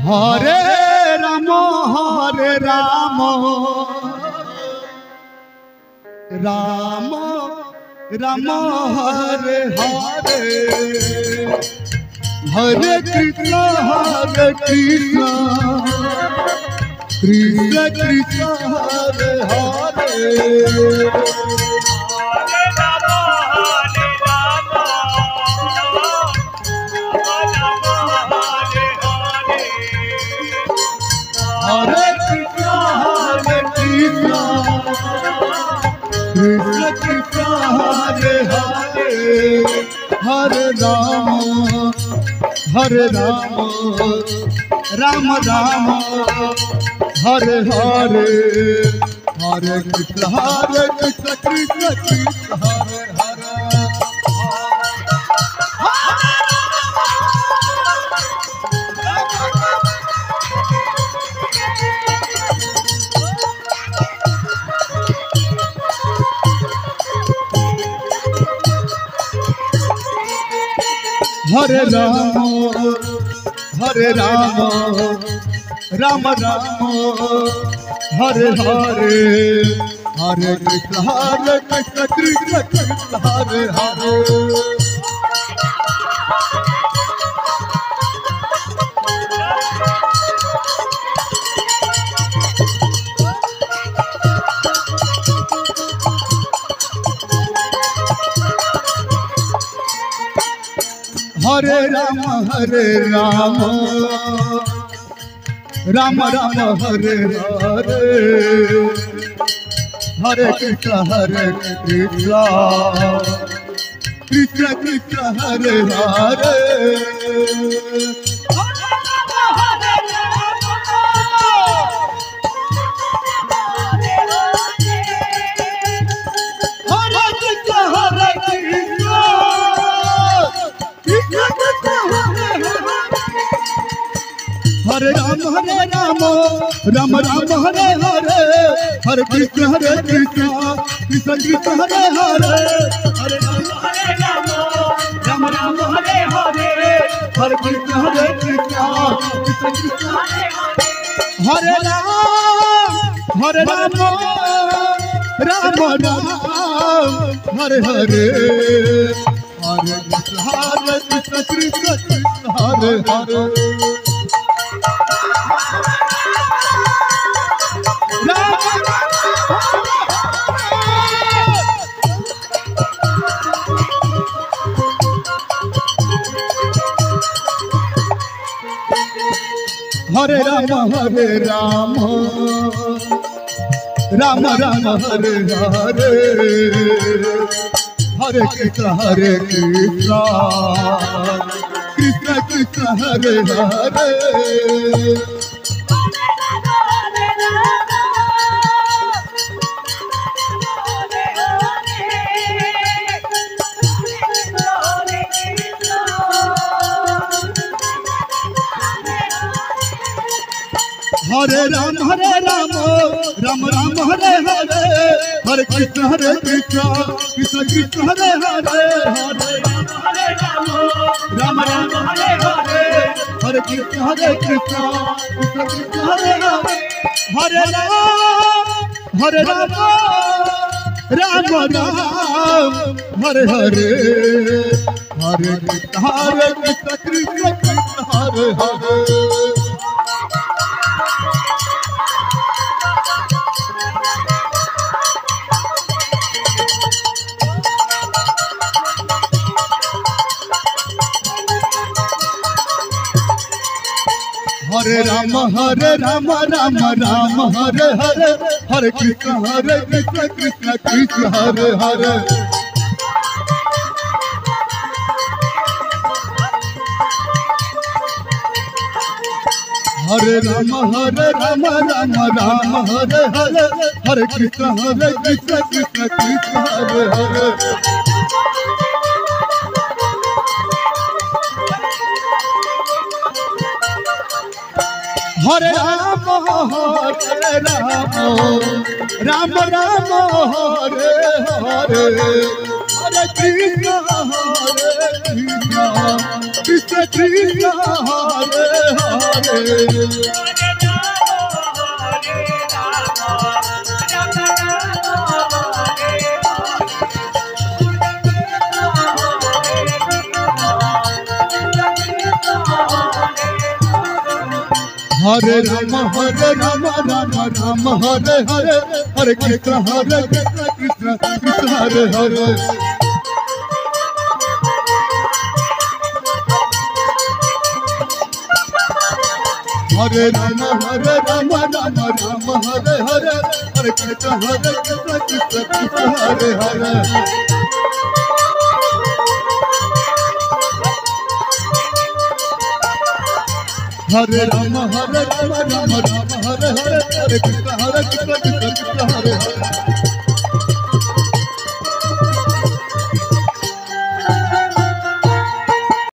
Hare Ram Ram Ram Hare Hare Hare Krishna Krishna Krishna Hare Hare Hare Krishna Krishna Krishna Hare Hare Hare Ram Ram Ram Hare Hare Hare Krishna Krishna Krishna Hare Hare Hare Ram Ram Ram Hare Hare Hare Krishna Krishna Krishna Hare Hare Hare Ram Ram Ram Hare Hare Hare Krishna Krishna Krishna Hare Hare Hare Ram Ram Ram Hare Hare Hare Krishna Krishna Krishna Hare Hare Hare Ram Ram Ram Hare Hare Hare Krishna Krishna Krishna Hare Ram Ram Ram Hare Hare Hare Krishna Krishna Krishna Hare Hare Hare Ram Ram Ram Hare Hare Hare Krishna Krishna Krishna Hare Hare Hare Ram Ram Ram Hare Hare Hare Krishna Krishna Krishna Hare Hare Hare Ram Ram Hare Hare Hare Krishna Krishna Krishna Hare Hare Hare Ram Ram Ram Hare Hare Hare Krishna Krishna Krishna Hare Hare Hare Ram Ram Ram Hare Hare Hare Krishna Krishna Krishna Hare Hare Hare Ram Ram Hare Hare Hare Krishna Krishna Krishna Hare Hare Hare Ram Ram Ram Hare Hare Hare Krishna Krishna Krishna Hare Hare Hare Ram Ram Ram Hare Hare Hare Krishna Krishna Krishna Hare Hare Hare Ram Hare Hare Hare Krishna Krishna Hare Hare Hare Ram Hare Hare Hare Krishna Krishna Krishna Hare Hare